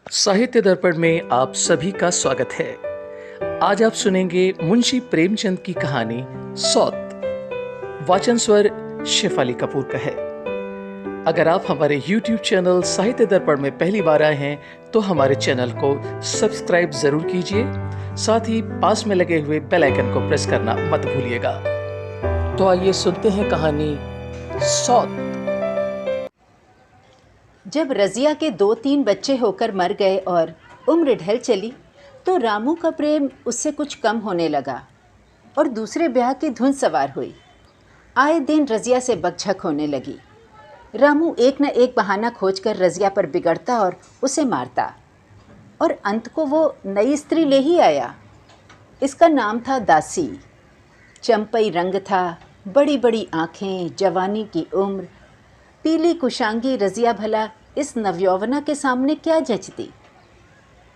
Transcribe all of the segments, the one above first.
साहित्य दर्पण में आप सभी का स्वागत है। आज आप सुनेंगे मुंशी प्रेमचंद की कहानी सौत। वाचन स्वर शेफाली कपूर का है। अगर आप हमारे YouTube चैनल साहित्य दर्पण में पहली बार आए हैं तो हमारे चैनल को सब्सक्राइब जरूर कीजिए। साथ ही पास में लगे हुए बेल आइकन को प्रेस करना मत भूलिएगा। तो आइए सुनते हैं कहानी सौत। जब रजिया के 2-3 बच्चे होकर मर गए और उम्र ढल चली तो रामू का प्रेम उससे कुछ कम होने लगा और दूसरे ब्याह की धुन सवार हुई। आए दिन रजिया से बकझक होने लगी। रामू एक न एक बहाना खोजकर रजिया पर बिगड़ता और उसे मारता और अंत को वो नई स्त्री ले ही आया। इसका नाम था दासी। चंपई रंग था, बड़ी बड़ी आँखें, जवानी की उम्र। पीली कुशांगी रजिया भला इस नवयौवना के सामने क्या जचती।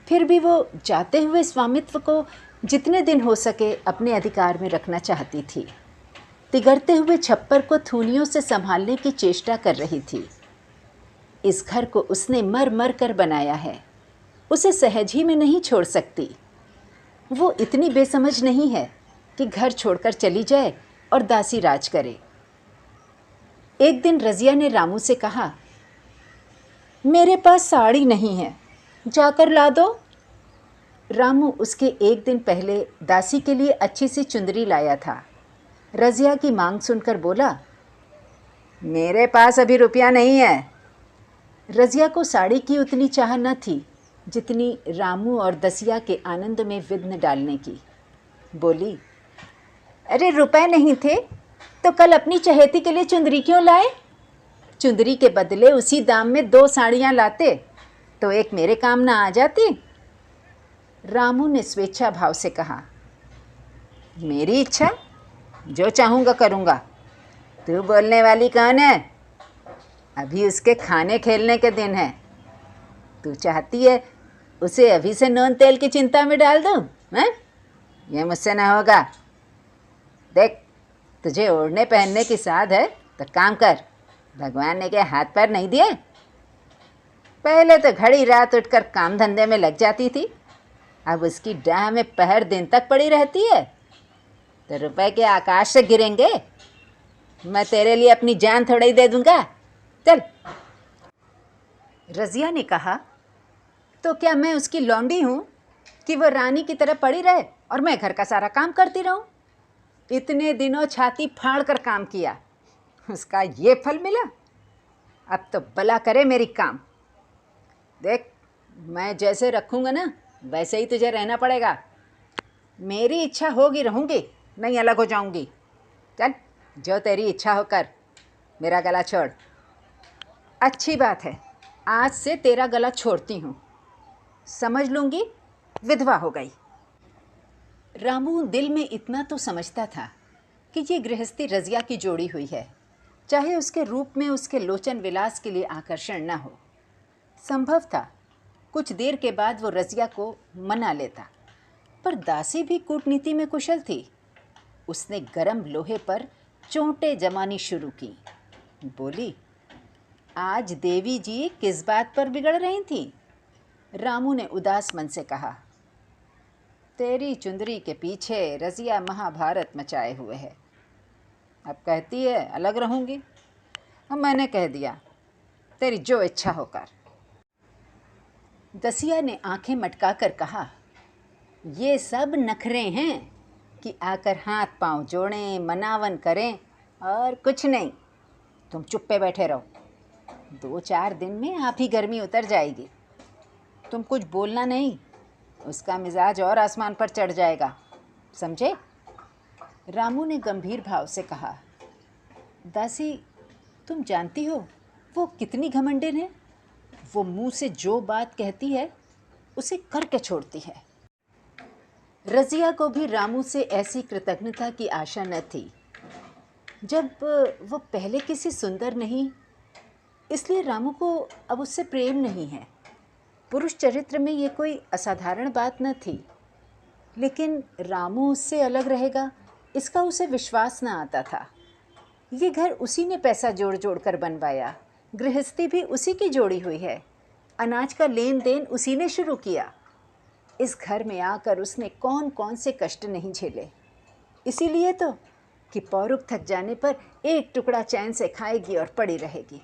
फिर भी वो जाते हुए स्वामित्व को जितने दिन हो सके अपने अधिकार में रखना चाहती थी। तिगड़ते हुए छप्पर को थूनियों से संभालने की चेष्टा कर रही थी। इस घर को उसने मर मर कर बनाया है, उसे सहज ही में नहीं छोड़ सकती। वो इतनी बेसमझ नहीं है कि घर छोड़कर चली जाए और दासी राज करे। एक दिन रजिया ने रामू से कहा, मेरे पास साड़ी नहीं है, जाकर ला दो। रामू उसके एक दिन पहले दासी के लिए अच्छी सी चुंदरी लाया था। रजिया की मांग सुनकर बोला, मेरे पास अभी रुपया नहीं है। रजिया को साड़ी की उतनी चाह न थी जितनी रामू और दसिया के आनंद में विघ्न डालने की। बोली, अरे रुपए नहीं थे तो कल अपनी चहेती के लिए चुंदरी क्यों लाए? चुंदरी के बदले उसी दाम में 2 साड़ियाँ लाते तो एक मेरे काम ना आ जाती। रामू ने स्वेच्छा भाव से कहा, मेरी इच्छा, जो चाहूँगा करूँगा। तू बोलने वाली कौन है? अभी उसके खाने खेलने के दिन है। तू चाहती है उसे अभी से नून तेल की चिंता में डाल दूँ? हैं? ये मुझसे ना होगा। देख, तुझे ओढ़ने पहनने की साध है तो काम कर। भगवान ने क्या हाथ पैर नहीं दिए? पहले तो घड़ी रात उठकर काम धंधे में लग जाती थी, अब उसकी डाह में पहर दिन तक पड़ी रहती है। तो रुपए के आकाश से गिरेंगे? मैं तेरे लिए अपनी जान थोड़ा ही दे दूंगा। चल। रजिया ने कहा, तो क्या मैं उसकी लौंडी हूँ कि वह रानी की तरह पड़ी रहे और मैं घर का सारा काम करती रहूँ? इतने दिनों छाती फाड़ कर काम किया, उसका ये फल मिला। अब तो भला करे मेरी काम। देख, मैं जैसे रखूँगा ना वैसे ही तुझे रहना पड़ेगा। मेरी इच्छा होगी रहूँगी, नहीं अलग हो जाऊँगी। चल, जो तेरी इच्छा हो कर, मेरा गला छोड़। अच्छी बात है, आज से तेरा गला छोड़ती हूँ। समझ लूँगी विधवा हो गई। रामू दिल में इतना तो समझता था कि ये गृहस्थी रजिया की जोड़ी हुई है, चाहे उसके रूप में उसके लोचन विलास के लिए आकर्षण न हो। संभव था कुछ देर के बाद वो रजिया को मना लेता, पर दासी भी कूटनीति में कुशल थी। उसने गरम लोहे पर चोंटे जमानी शुरू की। बोली, आज देवी जी किस बात पर बिगड़ रही थी? रामू ने उदास मन से कहा, तेरी चुंदरी के पीछे रजिया महाभारत मचाए हुए है। अब कहती है अलग रहूँगी। अब मैंने कह दिया, तेरी जो इच्छा होकर। दसिया ने आंखें मटका कर कहा, ये सब नखरे हैं कि आकर हाथ पांव जोड़ें, मनावन करें और कुछ नहीं। तुम चुप्पे बैठे रहो। 2-4 दिन में आप ही गर्मी उतर जाएगी। तुम कुछ बोलना नहीं, उसका मिजाज और आसमान पर चढ़ जाएगा, समझे? रामू ने गंभीर भाव से कहा, दासी, तुम जानती हो वो कितनी घमंडिन है। वो मुंह से जो बात कहती है उसे करके छोड़ती है। रजिया को भी रामू से ऐसी कृतज्ञता की आशा न थी। जब वो पहले किसी सुंदर नहीं, इसलिए रामू को अब उससे प्रेम नहीं है। पुरुष चरित्र में ये कोई असाधारण बात न थी, लेकिन रामू उससे अलग रहेगा इसका उसे विश्वास न आता था। ये घर उसी ने पैसा जोड़ जोड़ कर बनवाया, गृहस्थी भी उसी की जोड़ी हुई है। अनाज का लेन देन उसी ने शुरू किया। इस घर में आकर उसने कौन कौन से कष्ट नहीं झेले। इसीलिए तो कि पौरुख थक जाने पर एक टुकड़ा चैन से खाएगी और पड़ी रहेगी।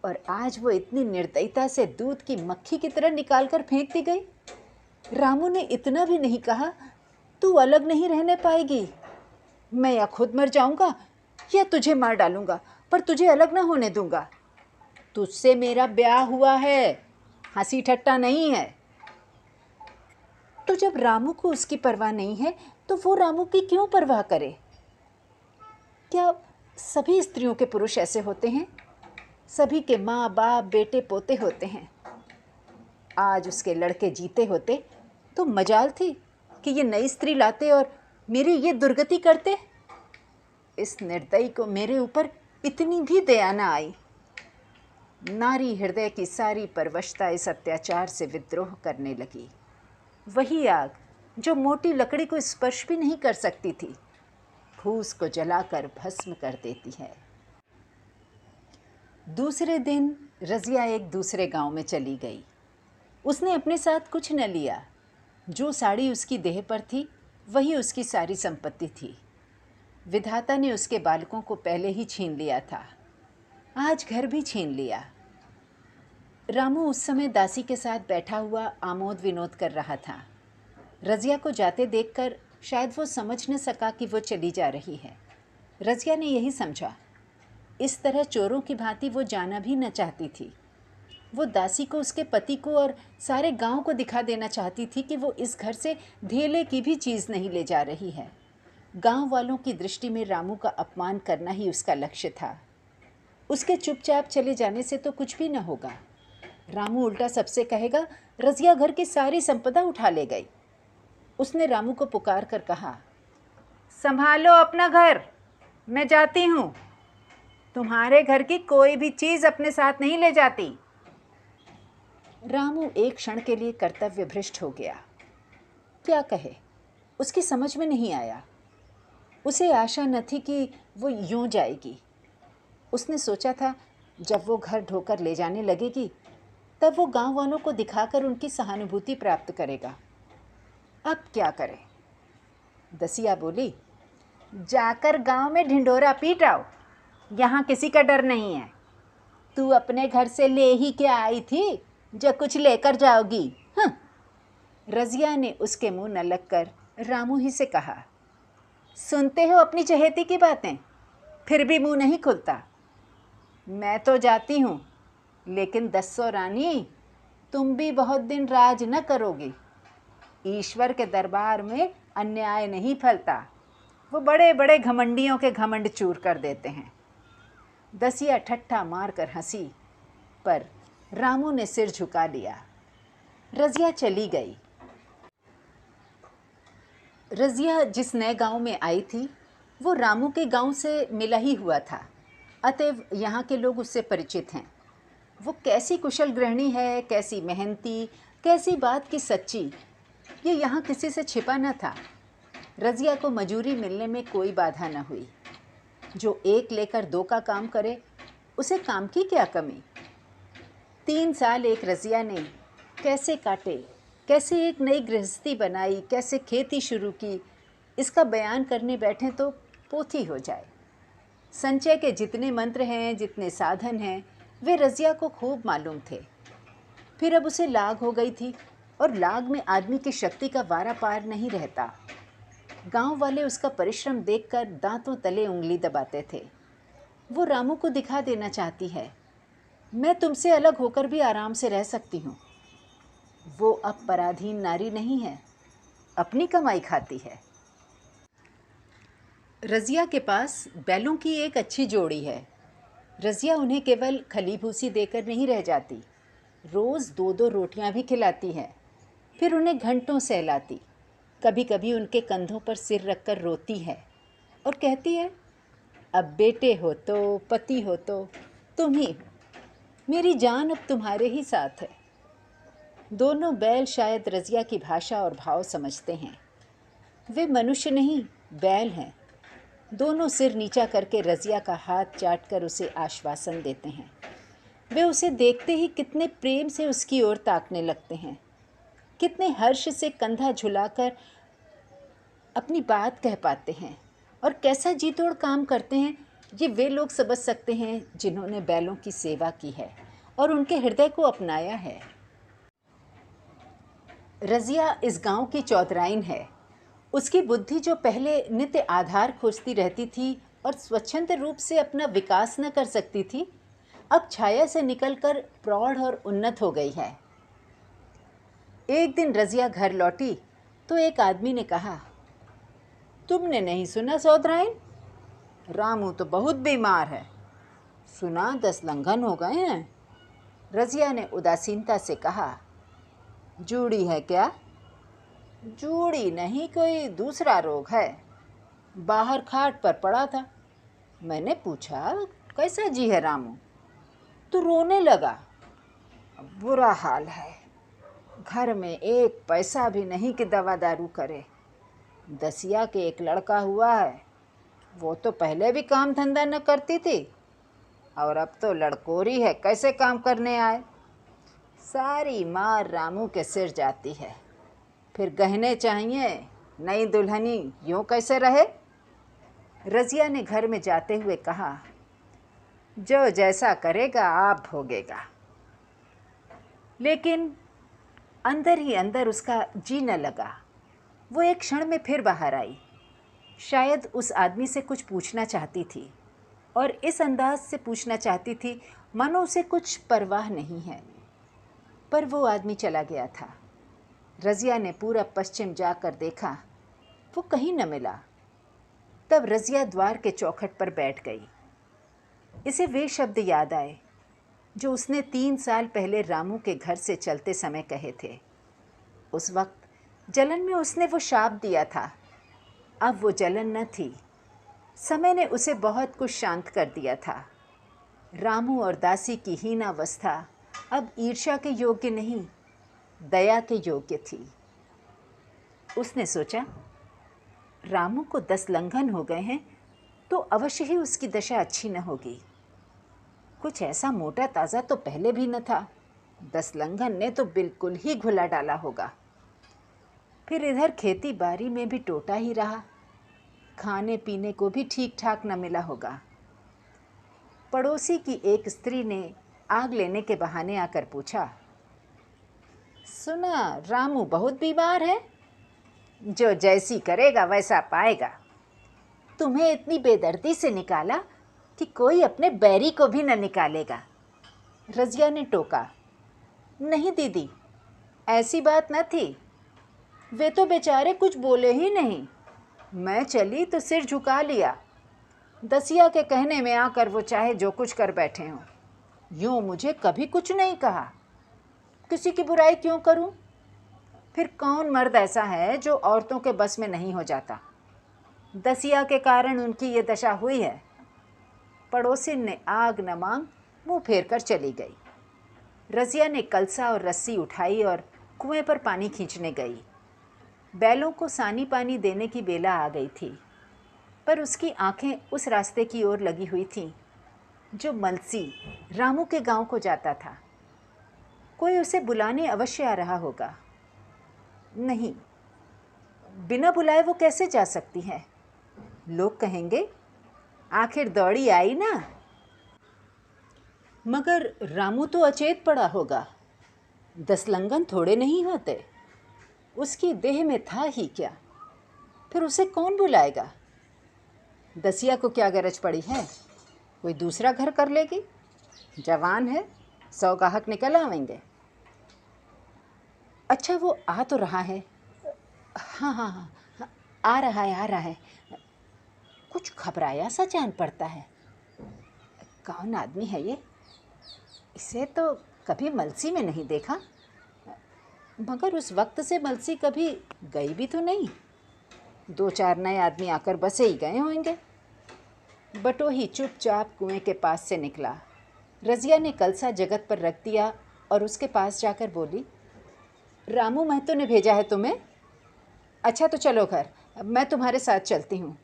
और आज वो इतनी निर्दयता से दूध की मक्खी की तरह निकाल कर फेंक दी गई। रामू ने इतना भी नहीं कहा, तू अलग नहीं रहने पाएगी, मैं या खुद मर जाऊंगा या तुझे मार डालूंगा, पर तुझे अलग ना होने दूंगा। तुझसे मेरा ब्याह हुआ है, हंसी ठट्टा नहीं है। तो जब रामू को उसकी परवाह नहीं है तो वो रामू की क्यों परवाह करे? क्या सभी स्त्रियों के पुरुष ऐसे होते हैं? सभी के माँ बाप बेटे पोते होते हैं। आज उसके लड़के जीते होते तो मजाल थी कि ये नई स्त्री लाते और मेरी ये दुर्गति करते। इस निर्दयी को मेरे ऊपर इतनी भी दया न आई। नारी हृदय की सारी परवशता इस अत्याचार से विद्रोह करने लगी। वही आग जो मोटी लकड़ी को स्पर्श भी नहीं कर सकती थी, फूस को जलाकर भस्म कर देती है। दूसरे दिन रज़िया एक दूसरे गांव में चली गई। उसने अपने साथ कुछ न लिया। जो साड़ी उसकी देह पर थी वही उसकी सारी संपत्ति थी। विधाता ने उसके बालकों को पहले ही छीन लिया था, आज घर भी छीन लिया। रामू उस समय दासी के साथ बैठा हुआ आमोद विनोद कर रहा था। रज़िया को जाते देखकर शायद वो समझ न सका कि वो चली जा रही है। रज़िया ने यही समझा। इस तरह चोरों की भांति वो जाना भी न चाहती थी। वो दासी को, उसके पति को और सारे गांव को दिखा देना चाहती थी कि वो इस घर से धेले की भी चीज़ नहीं ले जा रही है। गांव वालों की दृष्टि में रामू का अपमान करना ही उसका लक्ष्य था। उसके चुपचाप चले जाने से तो कुछ भी न होगा। रामू उल्टा सबसे कहेगा, रज़िया घर की सारी संपदा उठा ले गई। उसने रामू को पुकार कर कहा, संभालो अपना घर, मैं जाती हूँ। तुम्हारे घर की कोई भी चीज़ अपने साथ नहीं ले जाती। रामू एक क्षण के लिए कर्तव्य भ्रष्ट हो गया। क्या कहे, उसकी समझ में नहीं आया। उसे आशा न थी कि वो यूं जाएगी। उसने सोचा था जब वो घर ढोकर ले जाने लगेगी तब वो गांव वालों को दिखाकर उनकी सहानुभूति प्राप्त करेगा। अब क्या करे? दसिया बोली, जाकर गांव में ढिंढोरा पीट आओ, यहाँ किसी का डर नहीं है। तू अपने घर से ले ही क्या आई थी जो कुछ लेकर जाओगी? हाँ। रज़िया ने उसके मुंह न लगकर रामू ही से कहा, सुनते हो अपनी चहेती की बातें, फिर भी मुंह नहीं खुलता। मैं तो जाती हूँ, लेकिन दस्सो रानी, तुम भी बहुत दिन राज न करोगी। ईश्वर के दरबार में अन्याय नहीं फलता, वो बड़े बड़े घमंडियों के घमंड चूर कर देते हैं। दसिया ठट्ठा मारकर हंसी, पर रामू ने सिर झुका लिया। रज़िया चली गई। रज़िया जिस नए गांव में आई थी वो रामू के गांव से मिला ही हुआ था, अतएव यहाँ के लोग उससे परिचित हैं। वो कैसी कुशल गृहिणी है, कैसी मेहनती, कैसी बात की सच्ची, ये यहाँ किसी से छिपा न था। रज़िया को मजूरी मिलने में कोई बाधा न हुई। जो एक लेकर दो का काम करे उसे काम की क्या कमी। 3 साल एक रज़िया ने कैसे काटे, कैसे एक नई गृहस्थी बनाई, कैसे खेती शुरू की, इसका बयान करने बैठें तो पोथी हो जाए। संचय के जितने मंत्र हैं, जितने साधन हैं, वे रज़िया को खूब मालूम थे। फिर अब उसे लाग हो गई थी और लाग में आदमी की शक्ति का वारा पार नहीं रहता। गांव वाले उसका परिश्रम देखकर दांतों तले उंगली दबाते थे। वो रामू को दिखा देना चाहती है, मैं तुमसे अलग होकर भी आराम से रह सकती हूँ। वो अब पराधीन नारी नहीं है, अपनी कमाई खाती है। रज़िया के पास बैलों की एक अच्छी जोड़ी है। रज़िया उन्हें केवल खली भूसी देकर नहीं रह जाती, रोज़ 2-2 रोटियां भी खिलाती है। फिर उन्हें घंटों सहलाती, कभी कभी उनके कंधों पर सिर रखकर रोती है और कहती है, अब बेटे हो तो, पति हो तो तुम ही हो, मेरी जान अब तुम्हारे ही साथ है। दोनों बैल शायद रज़िया की भाषा और भाव समझते हैं। वे मनुष्य नहीं, बैल हैं। दोनों सिर नीचा करके रज़िया का हाथ चाटकर उसे आश्वासन देते हैं। वे उसे देखते ही कितने प्रेम से उसकी ओर ताकने लगते हैं, कितने हर्ष से कंधा झुलाकर अपनी बात कह पाते हैं और कैसा जी तोड़ काम करते हैं, ये वे लोग समझ सकते हैं जिन्होंने बैलों की सेवा की है और उनके हृदय को अपनाया है। रज़िया इस गांव की चौधराइन है। उसकी बुद्धि जो पहले नित्य आधार खोजती रहती थी और स्वच्छंद रूप से अपना विकास न कर सकती थी, अब छाया से निकलकर प्रौढ़ और उन्नत हो गई है। एक दिन रज़िया घर लौटी तो एक आदमी ने कहा, तुमने नहीं सुना चौधराइन, रामू तो बहुत बीमार है, सुना 10 लंघन हो गए हैं। रज़िया ने उदासीनता से कहा, जूड़ी है क्या? जूड़ी नहीं, कोई दूसरा रोग है। बाहर खाट पर पड़ा था, मैंने पूछा कैसा जी है रामू, तो रोने लगा। बुरा हाल है, घर में एक पैसा भी नहीं कि दवा दारू करे। दसिया के एक लड़का हुआ है, वो तो पहले भी काम धंधा न करती थी और अब तो लड़कोरी है, कैसे काम करने आए। सारी मार रामू के सिर जाती है, फिर गहने चाहिए, नई दुल्हनी, यूँ कैसे रहे। रज़िया ने घर में जाते हुए कहा, जो जैसा करेगा आप भोगेगा। लेकिन अंदर ही अंदर उसका जी न लगा। वो एक क्षण में फिर बाहर आई, शायद उस आदमी से कुछ पूछना चाहती थी और इस अंदाज से पूछना चाहती थी मानो उसे कुछ परवाह नहीं है, पर वो आदमी चला गया था। रज़िया ने पूरा पश्चिम जाकर देखा, वो कहीं न मिला। तब रज़िया द्वार के चौखट पर बैठ गई। इसे वे शब्द याद आए जो उसने 3 साल पहले रामू के घर से चलते समय कहे थे। उस वक्त जलन में उसने वो शाप दिया था, अब वो जलन न थी। समय ने उसे बहुत कुछ शांत कर दिया था। रामू और दासी की हीनावस्था अब ईर्ष्या के योग्य नहीं, दया के योग्य थी। उसने सोचा, रामू को 10 लंघन हो गए हैं तो अवश्य ही उसकी दशा अच्छी न होगी। कुछ ऐसा मोटा ताज़ा तो पहले भी न था, 10 लंघन ने तो बिल्कुल ही घुला डाला होगा। फिर इधर खेती बाड़ी में भी टोटा ही रहा, खाने पीने को भी ठीक ठाक न मिला होगा। पड़ोसी की एक स्त्री ने आग लेने के बहाने आकर पूछा, सुना रामू बहुत बीमार है, जो जैसी करेगा वैसा पाएगा। तुम्हें इतनी बेदर्दी से निकाला कि कोई अपने बैरी को भी न निकालेगा। रज़िया ने टोका, नहीं दीदी, ऐसी बात न थी, वे तो बेचारे कुछ बोले ही नहीं। मैं चली तो सिर झुका लिया। दसिया के कहने में आकर वो चाहे जो कुछ कर बैठे हों, यूँ मुझे कभी कुछ नहीं कहा। किसी की बुराई क्यों करूं? फिर कौन मर्द ऐसा है जो औरतों के बस में नहीं हो जाता? दसिया के कारण उनकी ये दशा हुई है। पड़ोसिन ने आग न मांग मुँह फेर कर चली गई। रज़िया ने कलसा और रस्सी उठाई और कुएं पर पानी खींचने गई। बैलों को सानी पानी देने की बेला आ गई थी, पर उसकी आंखें उस रास्ते की ओर लगी हुई थीं जो मलसी रामू के गांव को जाता था। कोई उसे बुलाने अवश्य आ रहा होगा। नहीं, बिना बुलाए वो कैसे जा सकती है? लोग कहेंगे, आखिर दौड़ी आई ना। मगर रामू तो अचेत पड़ा होगा, 10 लंघन थोड़े नहीं होते। उसकी देह में था ही क्या? फिर उसे कौन बुलाएगा? दसिया को क्या गरज पड़ी है? कोई दूसरा घर कर लेगी, जवान है, 100 गाहक निकल आवेंगे। अच्छा वो आ तो रहा है। हाँ हाँ हाँ, आ रहा है। कुछ घबराया सा जान पड़ता है। कौन आदमी है ये? इसे तो कभी मलसी में नहीं देखा, मगर उस वक्त से मलसी कभी गई भी तो नहीं। 2-4 नए आदमी आकर बसे ही गए होंगे। बटोही चुपचाप कुएं के पास से निकला। रज़िया ने कलसा जगत पर रख दिया और उसके पास जाकर बोली, रामू महतो ने भेजा है तुम्हें? अच्छा तो चलो घर, मैं तुम्हारे साथ चलती हूँ।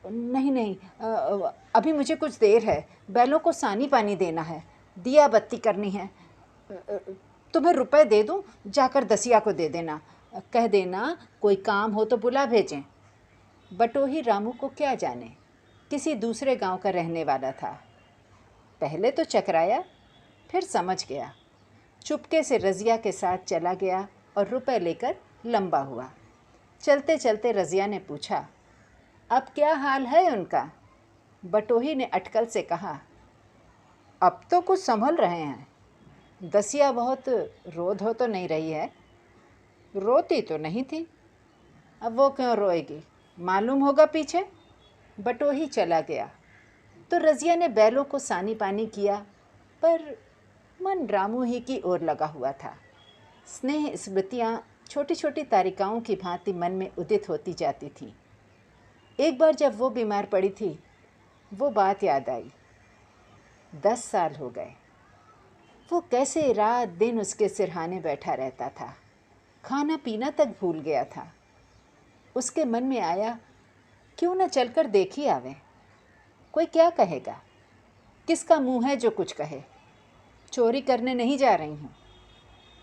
नहीं, अभी मुझे कुछ देर है, बैलों को सानी पानी देना है, दिया बत्ती करनी है। तुम्हें रुपए दे दूं, जाकर दसिया को दे देना। कह देना कोई काम हो तो बुला भेजें। बटोही रामू को क्या जाने, किसी दूसरे गांव का रहने वाला था। पहले तो चकराया, फिर समझ गया। चुपके से रज़िया के साथ चला गया और रुपए लेकर लंबा हुआ। चलते चलते रज़िया ने पूछा, अब क्या हाल है उनका? बटोही ने अटकल से कहा, अब तो कुछ संभल रहे हैं। दसिया बहुत रो धो तो नहीं रही है। रोती तो नहीं थी, अब वो क्यों रोएगी, मालूम होगा पीछे। बटोही चला गया तो रज़िया ने बैलों को सानी पानी किया, पर मन रामू ही की ओर लगा हुआ था। स्नेह स्मृतियाँ छोटी छोटी तारिकाओं की भांति मन में उदित होती जाती थीं। एक बार जब वो बीमार पड़ी थी, वो बात याद आई। 10 साल हो गए। वो कैसे रात दिन उसके सिरहाने बैठा रहता था, खाना पीना तक भूल गया था। उसके मन में आया, क्यों न चलकर देखी आवे। कोई क्या कहेगा, किसका मुंह है जो कुछ कहे। चोरी करने नहीं जा रही हूँ,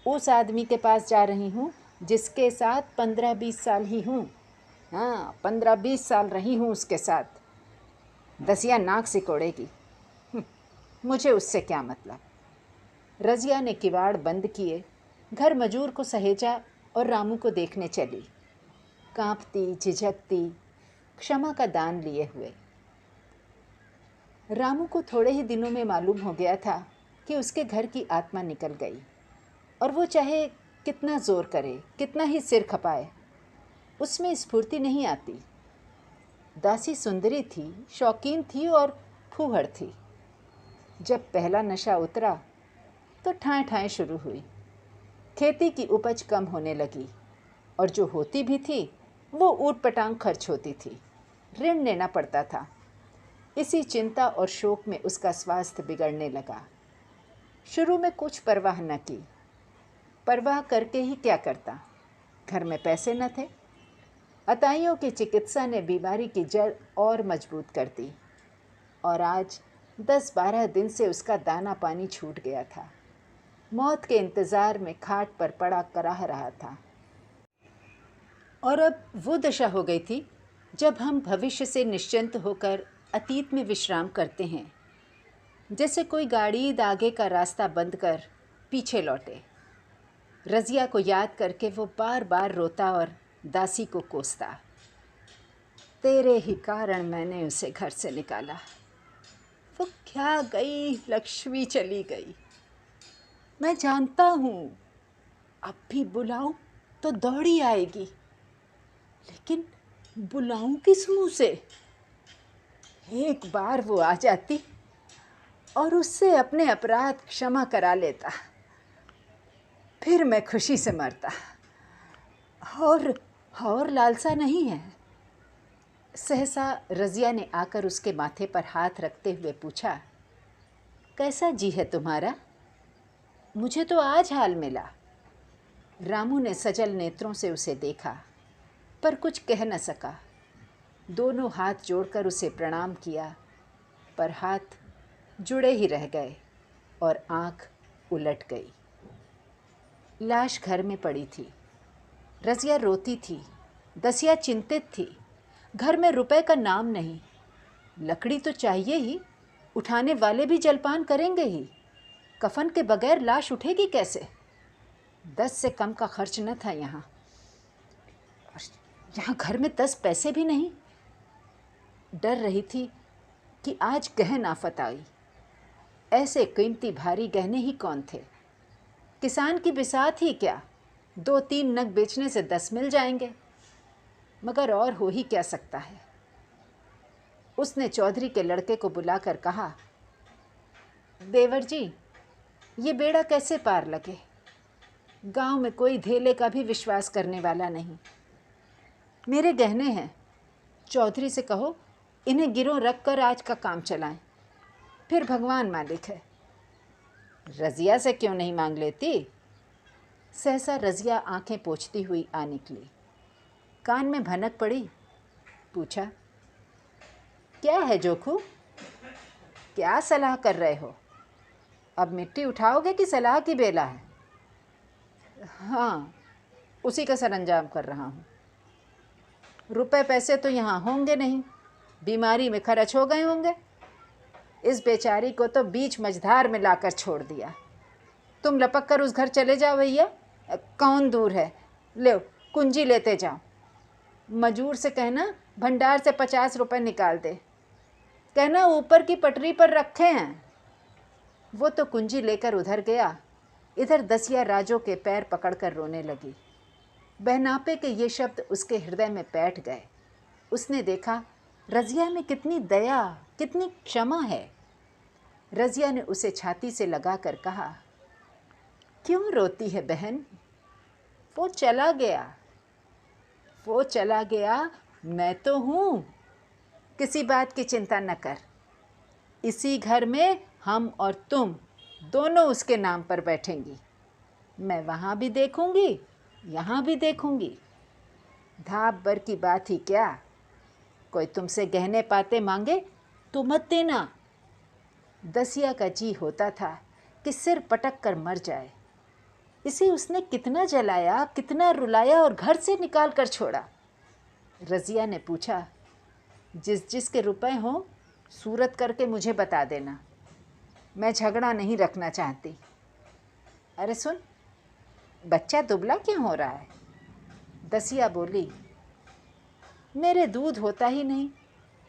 उस आदमी के पास जा रही हूँ जिसके साथ 15-20 साल ही हूँ। हाँ, 15-20 साल रही हूँ उसके साथ। दसिया नाक सिकोड़ेगी, मुझे उससे क्या मतलब। रज़िया ने किवाड़ बंद किए, घर मजूर को सहेजा और रामू को देखने चली, कांपती झिझकती, क्षमा का दान लिए हुए। रामू को थोड़े ही दिनों में मालूम हो गया था कि उसके घर की आत्मा निकल गई, और वो चाहे कितना जोर करे, कितना ही सिर खपाए, उसमें स्फूर्ति नहीं आती। दासी सुंदरी थी, शौकीन थी और फूहड़ थी। जब पहला नशा उतरा तो ठाएं ठाएं शुरू हुई। खेती की उपज कम होने लगी, और जो होती भी थी वो ऊट पटांग खर्च होती थी, ऋण लेना पड़ता था। इसी चिंता और शोक में उसका स्वास्थ्य बिगड़ने लगा। शुरू में कुछ परवाह न की, परवाह करके ही क्या करता, घर में पैसे न थे। अताइयों की चिकित्सा ने बीमारी की जड़ और मजबूत कर दी, और आज 10-12 दिन से उसका दाना पानी छूट गया था। मौत के इंतज़ार में खाट पर पड़ा कराह रहा था। और अब वो दशा हो गई थी जब हम भविष्य से निश्चिंत होकर अतीत में विश्राम करते हैं, जैसे कोई गाड़ी आगे का रास्ता बंद कर पीछे लौटे। रज़िया को याद करके वो बार बार रोता और दासी को कोसता, तेरे ही कारण मैंने उसे घर से निकाला। वो क्या गई, लक्ष्मी चली गई। मैं जानता हूँ, अब भी बुलाऊं तो दौड़ी आएगी, लेकिन बुलाऊं किस मुंह से। एक बार वो आ जाती और उससे अपने अपराध क्षमा करा लेता, फिर मैं खुशी से मरता। और लालसा नहीं है। सहसा रज़िया ने आकर उसके माथे पर हाथ रखते हुए पूछा, कैसा जी है तुम्हारा? मुझे तो आज हाल मिला। रामू ने सजल नेत्रों से उसे देखा, पर कुछ कह न सका। दोनों हाथ जोड़कर उसे प्रणाम किया, पर हाथ जुड़े ही रह गए और आँख उलट गई। लाश घर में पड़ी थी। रज़िया रोती थी, दसिया चिंतित थी। घर में रुपए का नाम नहीं। लकड़ी तो चाहिए ही, उठाने वाले भी जलपान करेंगे ही। कफन के बगैर लाश उठेगी कैसे? 10 से कम का खर्च न था यहाँ। यहाँ घर में 10 पैसे भी नहीं। डर रही थी कि आज गहन आफत आई। ऐसे कीमती भारी गहने ही कौन थे? किसान की बिसात ही क्या, 2-3 नग बेचने से 10 मिल जाएंगे, मगर और हो ही क्या सकता है। उसने चौधरी के लड़के को बुलाकर कहा, देवर जी, ये बेड़ा कैसे पार लगे? गांव में कोई धेले का भी विश्वास करने वाला नहीं। मेरे गहने हैं, चौधरी से कहो इन्हें गिरों रख कर आज का काम चलाएं, फिर भगवान मालिक है। रज़िया से क्यों नहीं मांग लेती? सहसा रज़िया आंखें पोंछती हुई आ निकली। कान में भनक पड़ी, पूछा, क्या है जोखू, क्या सलाह कर रहे हो? अब मिट्टी उठाओगे कि सलाह की बेला है? हाँ, उसी का सरंजाम कर रहा हूँ। रुपए पैसे तो यहाँ होंगे नहीं, बीमारी में खर्च हो गए होंगे। इस बेचारी को तो बीच मझधार में लाकर छोड़ दिया। तुम लपक कर उस घर चले जाओ भैया, कौन दूर है, ले कुंजी लेते जाओ। मजूर से कहना भंडार से 50 रुपए निकाल दे, कहना ऊपर की पटरी पर रखे हैं। वो तो कुंजी लेकर उधर गया। इधर दसिया राजो के पैर पकड़कर रोने लगी। बहनापे के ये शब्द उसके हृदय में बैठ गए। उसने देखा रज़िया में कितनी दया, कितनी क्षमा है। रज़िया ने उसे छाती से लगाकर कहा, क्यों रोती है बहन? वो चला गया, वो चला गया, मैं तो हूँ। किसी बात की चिंता न कर। इसी घर में हम और तुम दोनों उसके नाम पर बैठेंगी। मैं वहाँ भी देखूंगी, यहाँ भी देखूंगी। धाप भर की बात ही क्या। कोई तुमसे गहने पाते मांगे तो मत देना। दसिया का जी होता था कि सिर पटक कर मर जाए। इसे उसने कितना जलाया, कितना रुलाया और घर से निकाल कर छोड़ा। रज़िया ने पूछा, जिस जिस के रुपए हों सूरत करके मुझे बता देना, मैं झगड़ा नहीं रखना चाहती। अरे सुन, बच्चा दुबला क्यों हो रहा है? दसिया बोली, मेरे दूध होता ही नहीं।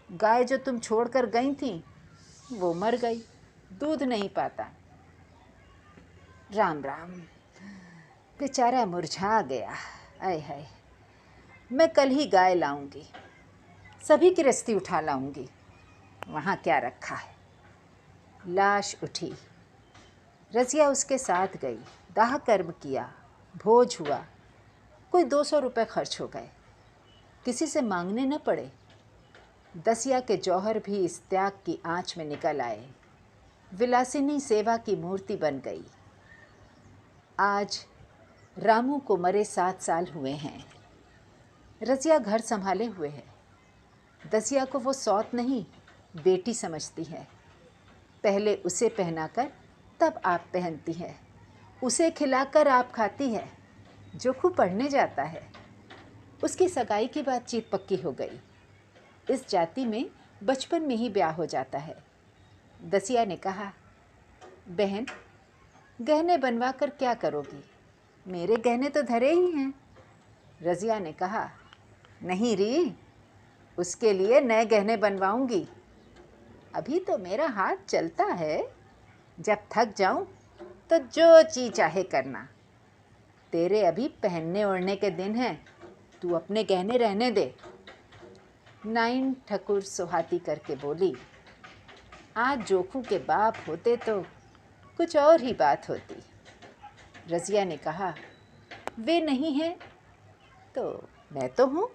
गाय जो तुम छोड़कर गई थी वो मर गई, दूध नहीं पाता। राम राम, बेचारा मुरझा गया। आय हाय, मैं कल ही गाय लाऊंगी, सभी की रस्ती उठा लाऊंगी। वहाँ क्या रखा है। लाश उठी। रज़िया उसके साथ गई। दाह कर्म किया, भोज हुआ। कोई 200 रुपये खर्च हो गए, किसी से मांगने न पड़े। दसिया के जौहर भी इस त्याग की आँच में निकल आए। विलासिनी सेवा की मूर्ति बन गई। आज रामू को मरे 7 साल हुए हैं। रज़िया घर संभाले हुए है। दसिया को वो सौत नहीं, बेटी समझती है। पहले उसे पहनाकर तब आप पहनती है, उसे खिलाकर आप खाती है। जोखू पढ़ने जाता है। उसकी सगाई की बातचीत पक्की हो गई। इस जाति में बचपन में ही ब्याह हो जाता है। दसिया ने कहा, बहन गहने बनवा कर क्या करोगी? मेरे गहने तो धरे ही हैं। रज़िया ने कहा, नहीं री, उसके लिए नए गहने बनवाऊंगी। अभी तो मेरा हाथ चलता है, जब थक जाऊं तो जो जी चाहे करना। तेरे अभी पहनने ओढ़ने के दिन हैं, तू अपने गहने रहने दे। नाइन ठकुर सुहाती करके बोली, आज जोखू के बाप होते तो कुछ और ही बात होती। रज़िया ने कहा, वे नहीं हैं तो मैं तो हूँ।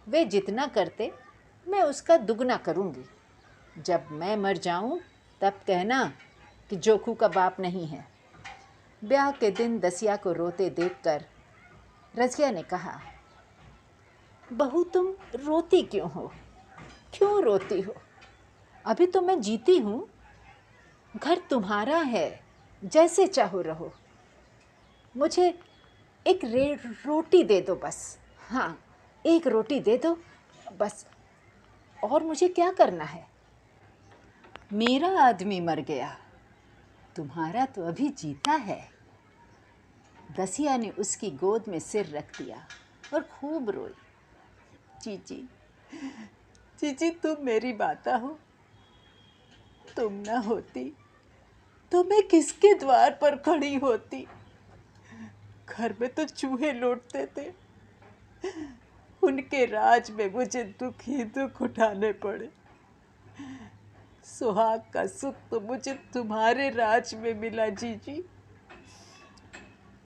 वे जितना करते मैं उसका दुगना करूँगी। जब मैं मर जाऊँ तब कहना कि जोखू का बाप नहीं है। ब्याह के दिन दसिया को रोते देखकर रज़िया ने कहा, बहू तुम रोती क्यों हो? क्यों रोती हो? अभी तो मैं जीती हूँ। घर तुम्हारा है, जैसे चाहो रहो। मुझे एक रोटी दे दो बस। हाँ, एक रोटी दे दो बस। और मुझे क्या करना है? मेरा आदमी मर गया, तुम्हारा तो अभी जीता है। दसिया ने उसकी गोद में सिर रख दिया और खूब रोई। चीची, चीची तुम मेरी माता हो। तुम ना होती तो मैं किसके द्वार पर खड़ी होती? घर में तो चूहे लौटते थे, उनके राज में मुझे दुख ही दुख उठाने पड़े। सुहाग का सुख तो मुझे तुम्हारे राज में मिला जीजी।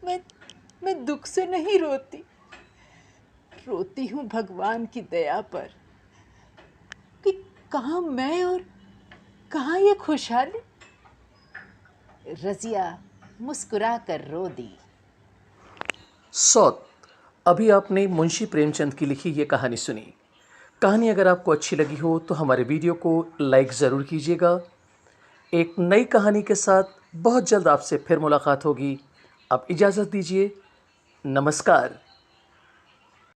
मैं दुख से नहीं रोती, रोती हूँ भगवान की दया पर कि कहाँ मैं और कहाँ ये खुशहाली। रज़िया मुस्कुरा कर रो दी। सौत। अभी आपने मुंशी प्रेमचंद की लिखी ये कहानी सुनी। कहानी अगर आपको अच्छी लगी हो तो हमारे वीडियो को लाइक ज़रूर कीजिएगा। एक नई कहानी के साथ बहुत जल्द आपसे फिर मुलाकात होगी। अब इजाज़त दीजिए। नमस्कार।